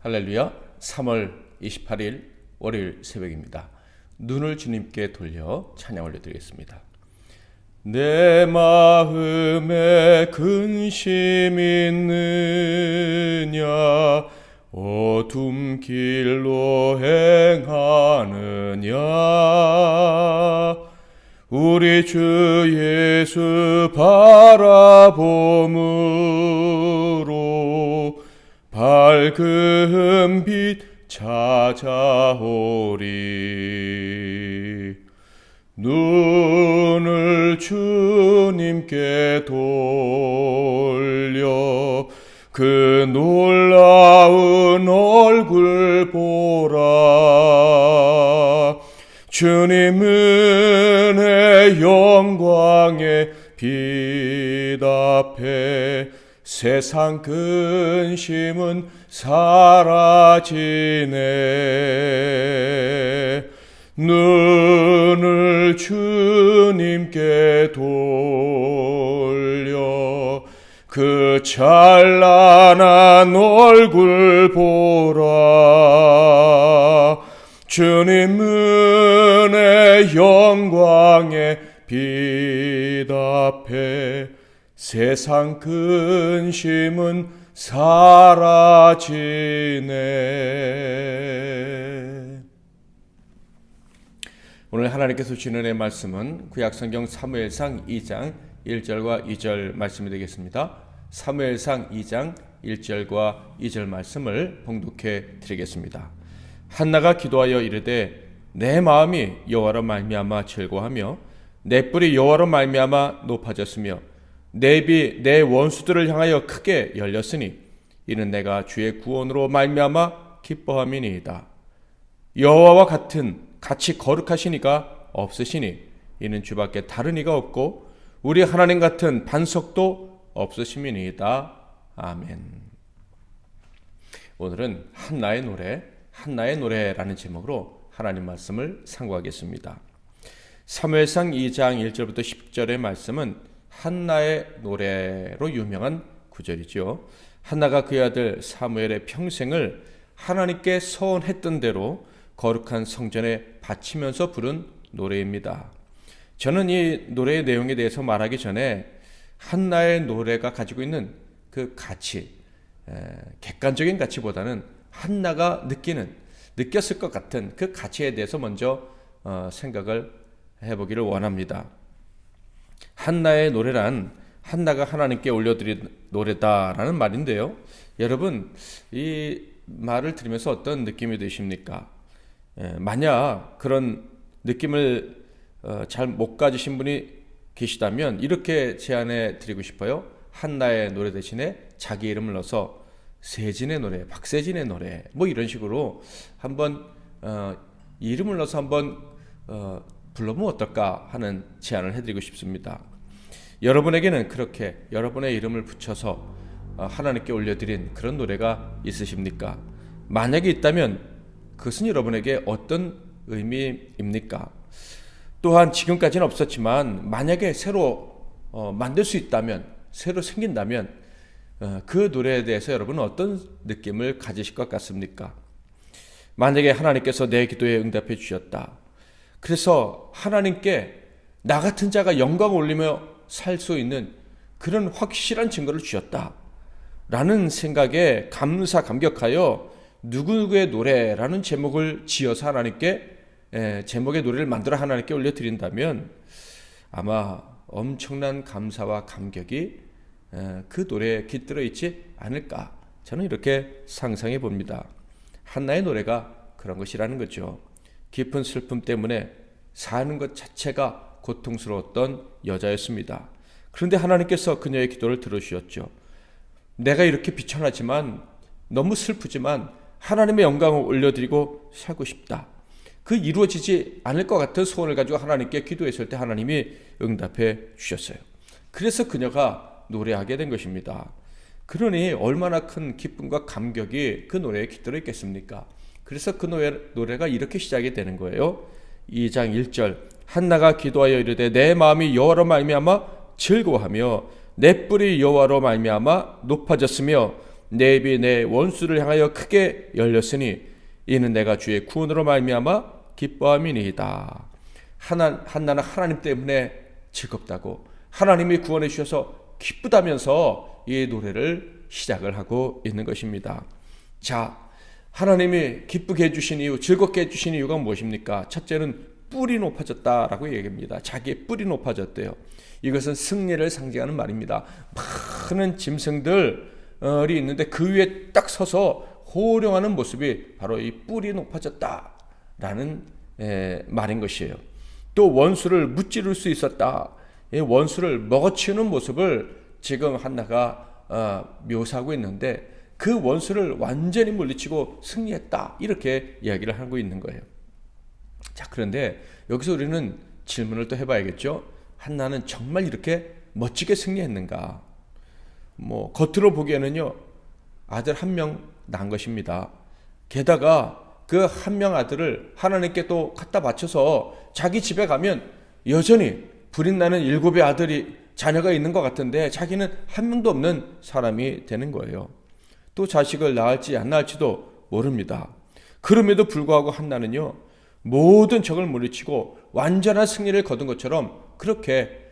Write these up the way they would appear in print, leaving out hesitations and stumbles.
할렐루야. 3월 28일 월요일 새벽입니다. 눈을 주님께 돌려 찬양 올려드리겠습니다. 내 마음에 근심 있느냐, 어둠 길로 행하느냐, 우리 주 예수 바라봄으로 밝은 빛 찾아오리. 눈을 주님께 돌려 그 놀라운 얼굴 보라. 주님 은혜 영광의 빛 앞에 세상 근심은 사라지네. 눈을 주님께 돌려 그 찬란한 얼굴 보라. 주님 은혜 영광의 빛 앞에 세상 근심은 사라지네. 오늘 하나님께서 주시는 은혜의 말씀은 구약성경 사무엘상 2장 1절과 2절 말씀이 되겠습니다. 사무엘상 2장 1절과 2절 말씀을 봉독해 드리겠습니다. 한나가 기도하여 이르되 내 마음이 여호와로 말미암아 즐거워하며 내 뿔이 여호와로 말미암아 높아졌으며 내 입이 내 원수들을 향하여 크게 열렸으니 이는 내가 주의 구원으로 말미암아 기뻐함이니이다. 여호와와 같이 거룩하시니가 없으시니 이는 주밖에 다른 이가 없고 우리 하나님 같은 반석도 없으심이니이다. 아멘. 오늘은 한나의 노래라는 제목으로 하나님 말씀을 상고하겠습니다. 사무엘상 2장 1절부터 10절의 말씀은 한나의 노래로 유명한 구절이죠. 한나가 그의 아들 사무엘의 평생을 하나님께 서원했던 대로 거룩한 성전에 바치면서 부른 노래입니다. 저는 이 노래의 내용에 대해서 말하기 전에 한나의 노래가 가지고 있는 그 가치, 객관적인 가치보다는 한나가 느꼈을 것 같은 그 가치에 대해서 먼저 생각을 해보기를 원합니다. 한나의 노래란 한나가 하나님께 올려드린 노래다라는 말인데요. 여러분, 이 말을 들으면서 어떤 느낌이 드십니까? 만약 그런 느낌을 잘 못 가지신 분이 계시다면 이렇게 제안해 드리고 싶어요. 한나의 노래 대신에 자기 이름을 넣어서 세진의 노래, 박세진의 노래 뭐 이런 식으로 한번 이름을 넣어서 한번 불러보면 어떨까 하는 제안을 해드리고 싶습니다. 여러분에게는 그렇게 여러분의 이름을 붙여서 하나님께 올려드린 그런 노래가 있으십니까? 만약에 있다면 그것은 여러분에게 어떤 의미입니까? 또한 지금까지는 없었지만 만약에 새로 만들 수 있다면, 새로 생긴다면 그 노래에 대해서 여러분은 어떤 느낌을 가지실 것 같습니까? 만약에 하나님께서 내 기도에 응답해 주셨다. 그래서 하나님께 나 같은 자가 영광을 올리며 살 수 있는 그런 확실한 증거를 주셨다 라는 생각에 감격하여 누구누구의 노래라는 제목을 지어서 하나님께 제목의 노래를 만들어 하나님께 올려드린다면 아마 엄청난 감사와 감격이 그 노래에 깃들어 있지 않을까, 저는 이렇게 상상해 봅니다. 한나의 노래가 그런 것이라는 거죠. 깊은 슬픔 때문에 사는 것 자체가 고통스러웠던 여자였습니다. 그런데 하나님께서 그녀의 기도를 들어주셨죠. 내가 이렇게 비천하지만, 너무 슬프지만 하나님의 영광을 올려드리고 살고 싶다. 그 이루어지지 않을 것 같은 소원을 가지고 하나님께 기도했을 때 하나님이 응답해 주셨어요. 그래서 그녀가 노래하게 된 것입니다. 그러니 얼마나 큰 기쁨과 감격이 그 노래에 깃들어 있겠습니까? 그래서 그 노래가 이렇게 시작이 되는 거예요. 2장 1절 한나가 기도하여 이르되 내 마음이 여호와로 말미암아 즐거워하며 내 뿔이 여호와로 말미암아 높아졌으며 내 입이 내 원수를 향하여 크게 열렸으니 이는 내가 주의 구원으로 말미암아 기뻐함이니이다. 한나는 하나님 때문에 즐겁다고, 하나님이 구원해 주셔서 기쁘다면서 이 노래를 시작을 하고 있는 것입니다. 자, 하나님이 기쁘게 해주신 이유, 즐겁게 해주신 이유가 무엇입니까? 첫째는 뿔이 높아졌다라고 얘기합니다. 자기의 뿔이 높아졌대요. 이것은 승리를 상징하는 말입니다. 많은 짐승들이 있는데 그 위에 딱 서서 호령하는 모습이 바로 이 뿔이 높아졌다라는 말인 것이에요. 또 원수를 무찌를 수 있었다. 이 원수를 먹어치우는 모습을 지금 한나가 묘사하고 있는데 그 원수를 완전히 물리치고 승리했다. 이렇게 이야기를 하고 있는 거예요. 자, 그런데 여기서 우리는 질문을 또 해봐야겠죠. 한나는 정말 이렇게 멋지게 승리했는가? 겉으로 보기에는요, 아들 한 명 낳은 것입니다. 게다가 그 한 명 아들을 하나님께 또 갖다 바쳐서 자기 집에 가면 여전히 불임나는 7의 아들이 자녀가 있는 것 같은데 자기는 한 명도 없는 사람이 되는 거예요. 또 자식을 낳을지 안 낳을지도 모릅니다. 그럼에도 불구하고 한나는요, 모든 적을 물리치고 완전한 승리를 거둔 것처럼 그렇게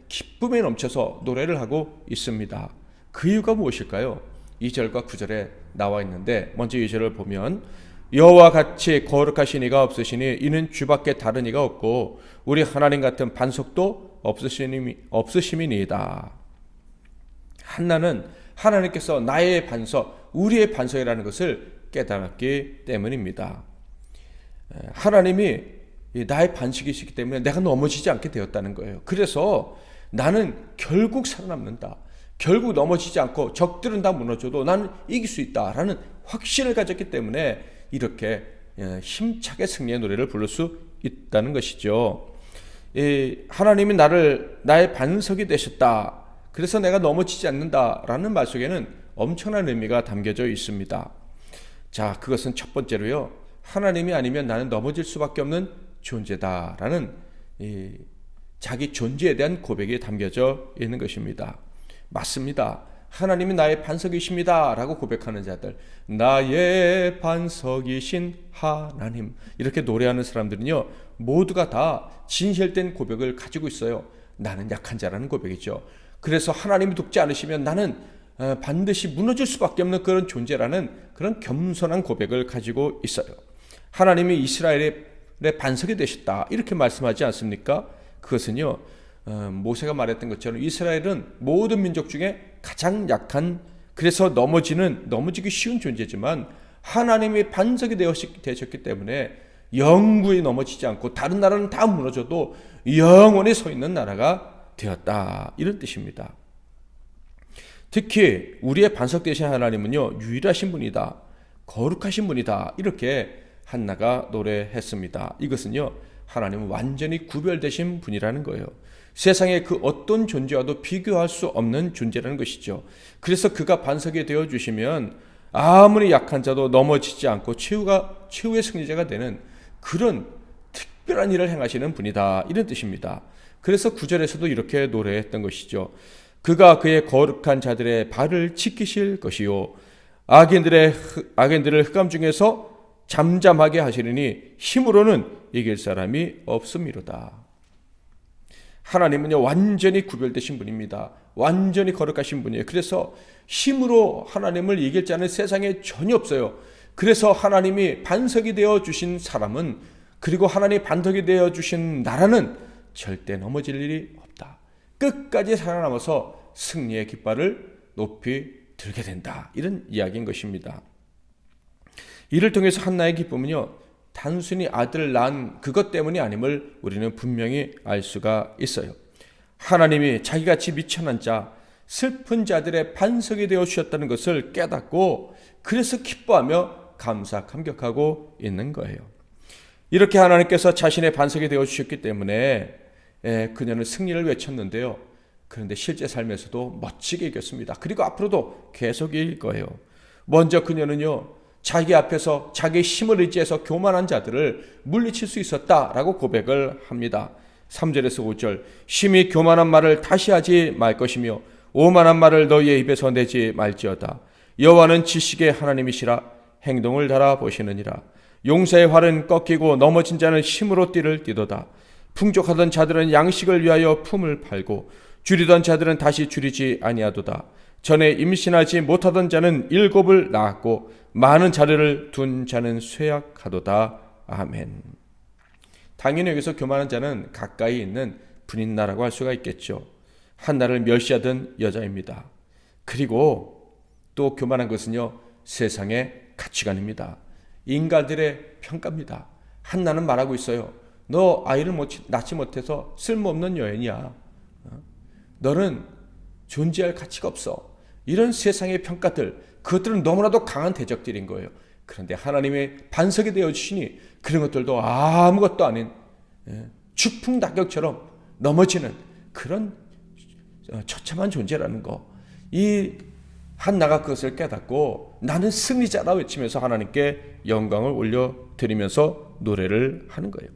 기쁨에 넘쳐서 노래를 하고 있습니다. 그 이유가 무엇일까요? 2절과 9절에 나와 있는데, 먼저 2절을 보면 여호와 같이 거룩하신 이가 없으시니 이는 주밖에 다른 이가 없고 우리 하나님 같은 반석도 없으심이니이다. 한나는 하나님께서 나의 반석, 우리의 반석이라는 것을 깨달았기 때문입니다. 하나님이 나의 반석이시기 때문에 내가 넘어지지 않게 되었다는 거예요. 그래서 나는 결국 살아남는다. 결국 넘어지지 않고 적들은 다 무너져도 나는 이길 수 있다라는 확신을 가졌기 때문에 이렇게 힘차게 승리의 노래를 부를 수 있다는 것이죠. 하나님이 나의 반석이 되셨다. 그래서 내가 넘어지지 않는다라는 말 속에는 엄청난 의미가 담겨져 있습니다. 자, 그것은 첫 번째로요, 하나님이 아니면 나는 넘어질 수밖에 없는 존재다라는 자기 존재에 대한 고백이 담겨져 있는 것입니다. 맞습니다. 하나님이 나의 반석이십니다 라고 고백하는 자들, 나의 반석이신 하나님, 이렇게 노래하는 사람들은요, 모두가 다 진실된 고백을 가지고 있어요. 나는 약한 자라는 고백이죠. 그래서 하나님이 돕지 않으시면 나는 반드시 무너질 수밖에 없는 그런 존재라는 그런 겸손한 고백을 가지고 있어요. 하나님이 이스라엘의 반석이 되셨다 이렇게 말씀하지 않습니까? 그것은요, 모세가 말했던 것처럼 이스라엘은 모든 민족 중에 가장 약한, 그래서 넘어지기 쉬운 존재지만 하나님이 반석이 되셨기 때문에 영구히 넘어지지 않고 다른 나라는 다 무너져도 영원히 서 있는 나라가 되었다, 이런 뜻입니다. 특히 우리의 반석 되신 하나님은요, 유일하신 분이다, 거룩하신 분이다, 이렇게 한나가 노래했습니다. 이것은요, 하나님은 완전히 구별되신 분이라는 거예요. 세상의 그 어떤 존재와도 비교할 수 없는 존재라는 것이죠. 그래서 그가 반석이 되어주시면 아무리 약한 자도 넘어지지 않고 최후의 승리자가 되는 그런 특별한 일을 행하시는 분이다, 이런 뜻입니다. 그래서 9절에서도 이렇게 노래했던 것이죠. 그가 그의 거룩한 자들의 발을 지키실 것이요 악인들을 흑암 중에서 잠잠하게 하시리니 힘으로는 이길 사람이 없음이로다. 하나님은요, 완전히 구별되신 분입니다. 완전히 거룩하신 분이에요. 그래서 힘으로 하나님을 이길 자는 세상에 전혀 없어요. 그래서 하나님이 반석이 되어 주신 사람은, 그리고 하나님이 반석이 되어 주신 나라는 절대 넘어질 일이 없다. 끝까지 살아남아서 승리의 깃발을 높이 들게 된다, 이런 이야기인 것입니다. 이를 통해서 한나의 기쁨은요, 단순히 아들을 낳은 그것 때문이 아님을 우리는 분명히 알 수가 있어요. 하나님이 자기같이 미천한 자, 슬픈 자들의 반석이 되어 주셨다는 것을 깨닫고 그래서 기뻐하며 감격하고 있는 거예요. 이렇게 하나님께서 자신의 반석이 되어 주셨기 때문에 그녀는 승리를 외쳤는데요. 그런데 실제 삶에서도 멋지게 이겼습니다. 그리고 앞으로도 계속 이길 거예요. 먼저 그녀는요, 자기 앞에서 자기 힘을 의지해서 교만한 자들을 물리칠 수 있었다라고 고백을 합니다. 3절에서 5절, 심히 교만한 말을 다시 하지 말 것이며 오만한 말을 너희의 입에서 내지 말지어다. 여호와는 지식의 하나님이시라. 행동을 달아보시느니라. 용사의 활은 꺾이고 넘어진 자는 힘으로 띠를 띠도다. 풍족하던 자들은 양식을 위하여 품을 팔고 줄이던 자들은 다시 줄이지 아니하도다. 전에 임신하지 못하던 자는 7을 낳았고 많은 자녀를 둔 자는 쇠약하도다. 아멘. 당연히 여기서 교만한 자는 가까이 있는 분인나라고 할 수가 있겠죠. 한나를 멸시하던 여자입니다. 그리고 또 교만한 것은요, 세상의 가치관입니다. 인간들의 평가입니다. 한나는 말하고 있어요. 너 아이를 낳지 못해서 쓸모없는 여인이야. 너는 존재할 가치가 없어. 이런 세상의 평가들, 그것들은 너무나도 강한 대적들인 거예요. 그런데 하나님의 반석이 되어주시니 그런 것들도 아무것도 아닌 추풍낙엽처럼 넘어지는 그런 처참한 존재라는 거. 이 한나가 그것을 깨닫고 나는 승리자라 외치면서 하나님께 영광을 올려드리면서 노래를 하는 거예요.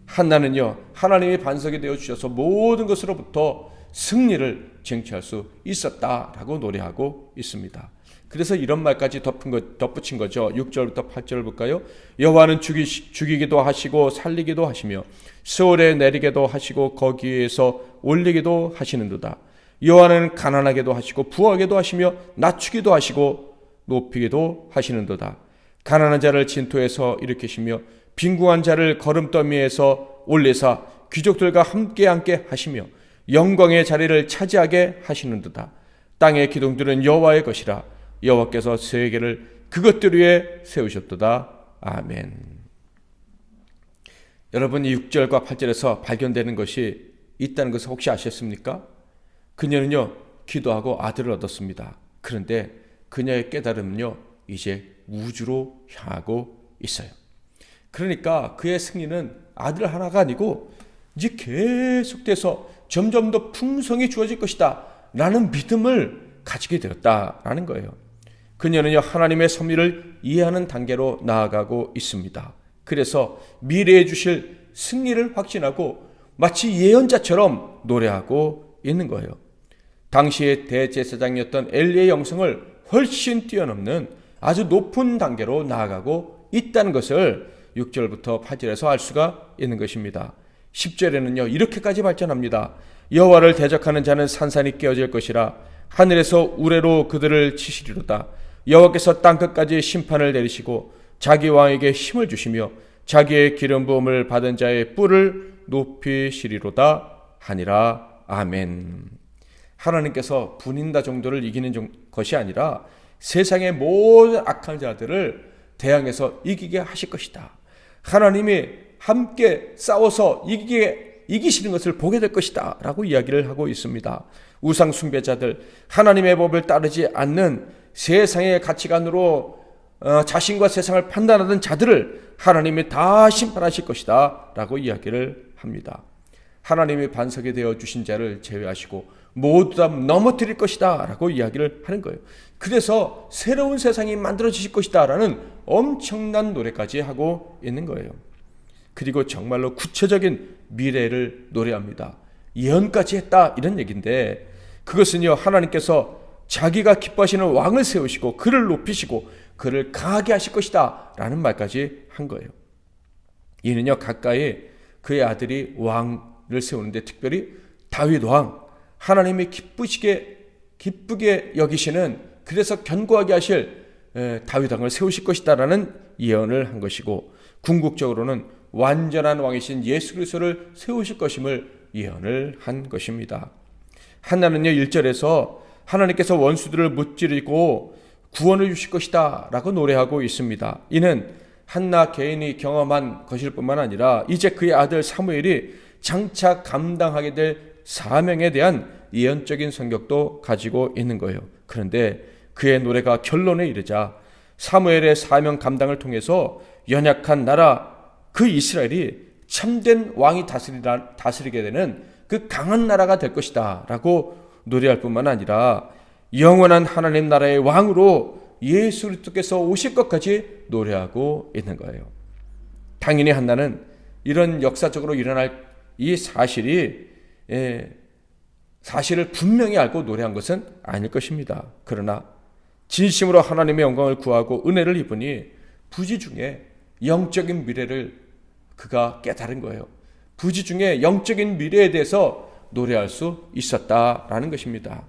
한나는요, 하나님의 반석이 되어주셔서 모든 것으로부터 승리를 쟁취할 수 있었다라고 노래하고 있습니다. 그래서 이런 말까지 덧붙인 거죠. 6절부터 8절을 볼까요? 여호와는 죽이기도 하시고 살리기도 하시며 스올에 내리게도 하시고 거기에서 올리기도 하시는도다. 여호와는 가난하게도 하시고 부하게도 하시며 낮추기도 하시고 높이기도 하시는도다. 가난한 자를 진토에서 일으키시며 빈궁한 자를 거름더미에서 올리사 귀족들과 함께 하시며 영광의 자리를 차지하게 하시는도다. 땅의 기둥들은 여호와의 것이라. 여호와께서 세계를 그것들 위에 세우셨도다. 아멘. 여러분, 이 6절과 8절에서 발견되는 것이 있다는 것을 혹시 아셨습니까? 그녀는요, 기도하고 아들을 얻었습니다. 그런데 그녀의 깨달음은요, 이제 우주로 향하고 있어요. 그러니까 그의 승리는 아들 하나가 아니고 이제 계속돼서 점점 더 풍성히 주어질 것이다 라는 믿음을 가지게 되었다라는 거예요. 그녀는요, 하나님의 섭리를 이해하는 단계로 나아가고 있습니다. 그래서 미래에 주실 승리를 확신하고 마치 예언자처럼 노래하고 있는 거예요. 당시의 대제사장이었던 엘리의 영성을 훨씬 뛰어넘는 아주 높은 단계로 나아가고 있다는 것을 6절부터 8절에서 알 수가 있는 것입니다. 10절에는요, 이렇게까지 발전합니다. 여호와를 대적하는 자는 산산이 깨어질 것이라. 하늘에서 우레로 그들을 치시리로다. 여호와께서 땅끝까지 심판을 내리시고 자기 왕에게 힘을 주시며 자기의 기름 부음을 받은 자의 뿔을 높이시리로다 하니라. 아멘. 하나님께서 분인다 정도를 이기는 것이 아니라 세상의 모든 악한 자들을 대항해서 이기게 하실 것이다. 하나님이 함께 싸워서 이기시는 것을 보게 될 것이다 라고 이야기를 하고 있습니다. 우상 숭배자들, 하나님의 법을 따르지 않는 세상의 가치관으로 자신과 세상을 판단하던 자들을 하나님이 다 심판하실 것이다 라고 이야기를 합니다. 하나님의 반석이 되어 주신 자를 제외하시고 모두 다 넘어뜨릴 것이다 라고 이야기를 하는 거예요. 그래서 새로운 세상이 만들어지실 것이다 라는 엄청난 노래까지 하고 있는 거예요. 그리고 정말로 구체적인 미래를 노래합니다. 예언까지 했다 이런 얘기인데, 그것은요, 하나님께서 자기가 기뻐하시는 왕을 세우시고 그를 높이시고 그를 강하게 하실 것이다 라는 말까지 한 거예요. 이는요, 가까이 그의 아들이 왕을 세우는데 특별히 다윗 왕, 하나님이 기쁘게 여기시는, 그래서 견고하게 하실 다윗 왕을 세우실 것이다 라는 예언을 한 것이고, 궁극적으로는 완전한 왕이신 예수 그리스도를 세우실 것임을 예언을 한 것입니다. 한나는요, 1절에서 하나님께서 원수들을 무찌르고 구원을 주실 것이다 라고 노래하고 있습니다. 이는 한나 개인이 경험한 것일 뿐만 아니라 이제 그의 아들 사무엘이 장차 감당하게 될 사명에 대한 예언적인 성격도 가지고 있는 거예요. 그런데 그의 노래가 결론에 이르자 사무엘의 사명 감당을 통해서 연약한 나라 그 이스라엘이 참된 왕이 다스리게 되는 그 강한 나라가 될 것이다 라고 노래할 뿐만 아니라 영원한 하나님 나라의 왕으로 예수 그리스도께서 오실 것까지 노래하고 있는 거예요. 당연히 한나는 이런 역사적으로 일어날 이 사실을 분명히 알고 노래한 것은 아닐 것입니다. 그러나 진심으로 하나님의 영광을 구하고 은혜를 입으니 부지 중에 영적인 미래를 그가 깨달은 거예요. 부지 중에 영적인 미래에 대해서 노래할 수 있었다라는 것입니다.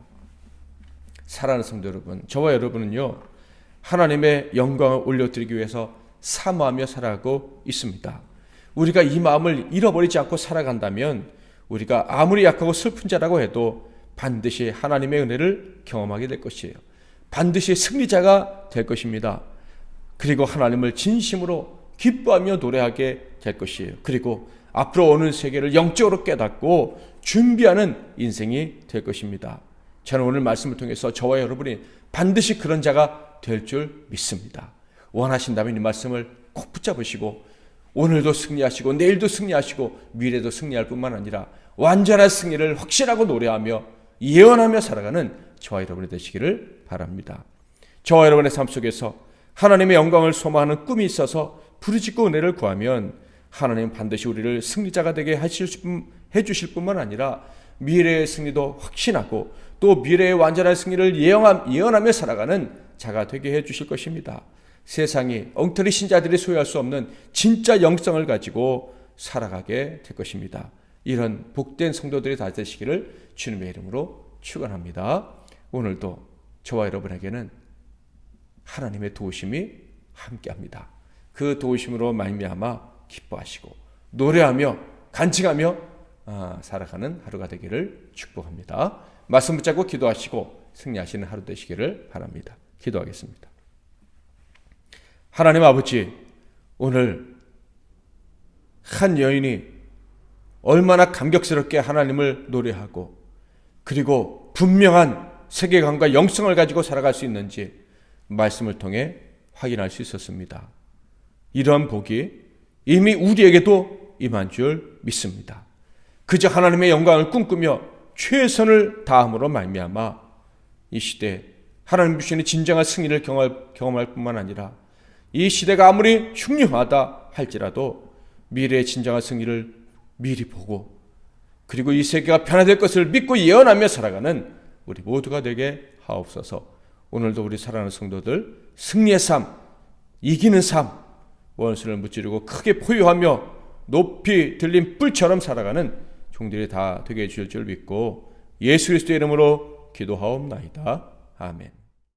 사랑하는 성도 여러분, 저와 여러분은요, 하나님의 영광을 올려드리기 위해서 사모하며 살아가고 있습니다. 우리가 이 마음을 잃어버리지 않고 살아간다면 우리가 아무리 약하고 슬픈 자라고 해도 반드시 하나님의 은혜를 경험하게 될 것이에요. 반드시 승리자가 될 것입니다. 그리고 하나님을 진심으로 기뻐하며 노래하게 될 것이에요. 그리고 앞으로 오는 세계를 영적으로 깨닫고 준비하는 인생이 될 것입니다. 저는 오늘 말씀을 통해서 저와 여러분이 반드시 그런 자가 될 줄 믿습니다. 원하신다면 이 말씀을 꼭 붙잡으시고 오늘도 승리하시고 내일도 승리하시고 미래도 승리할 뿐만 아니라 완전한 승리를 확신하고 노래하며 예언하며 살아가는 저와 여러분이 되시기를 바랍니다. 저와 여러분의 삶 속에서 하나님의 영광을 소망하는 꿈이 있어서 부르짖고 은혜를 구하면 하나님 반드시 우리를 승리자가 되게 해주실 뿐만 아니라 미래의 승리도 확신하고 또 미래의 완전한 승리를 예언하며 살아가는 자가 되게 해주실 것입니다. 세상이 엉터리 신자들이 소유할 수 없는 진짜 영성을 가지고 살아가게 될 것입니다. 이런 복된 성도들이 다 되시기를 주님의 이름으로 축원합니다. 오늘도 저와 여러분에게는 하나님의 도우심이 함께합니다. 그 도우심으로 말미암아 기뻐하시고 노래하며 간증하며 살아가는 하루가 되기를 축복합니다. 말씀 붙잡고 기도하시고 승리하시는 하루 되시기를 바랍니다. 기도하겠습니다. 하나님 아버지, 오늘 한 여인이 얼마나 감격스럽게 하나님을 노래하고 그리고 분명한 세계관과 영성을 가지고 살아갈 수 있는지 말씀을 통해 확인할 수 있었습니다. 이러한 복이 이미 우리에게도 임한 줄 믿습니다. 그저 하나님의 영광을 꿈꾸며 최선을 다함으로 말미암아 이 시대 하나님 주시는 진정한 승리를 경험할 뿐만 아니라 이 시대가 아무리 흉흉하다 할지라도 미래의 진정한 승리를 미리 보고 그리고 이 세계가 변화될 것을 믿고 예언하며 살아가는 우리 모두가 되게 하옵소서. 오늘도 우리 사랑하는 성도들 승리의 삶, 이기는 삶, 원수를 무찌르고 크게 포효하며 높이 들린 뿔처럼 살아가는 종들이 다 되게 해주실 줄 믿고 예수 그리스도의 이름으로 기도하옵나이다. 아멘.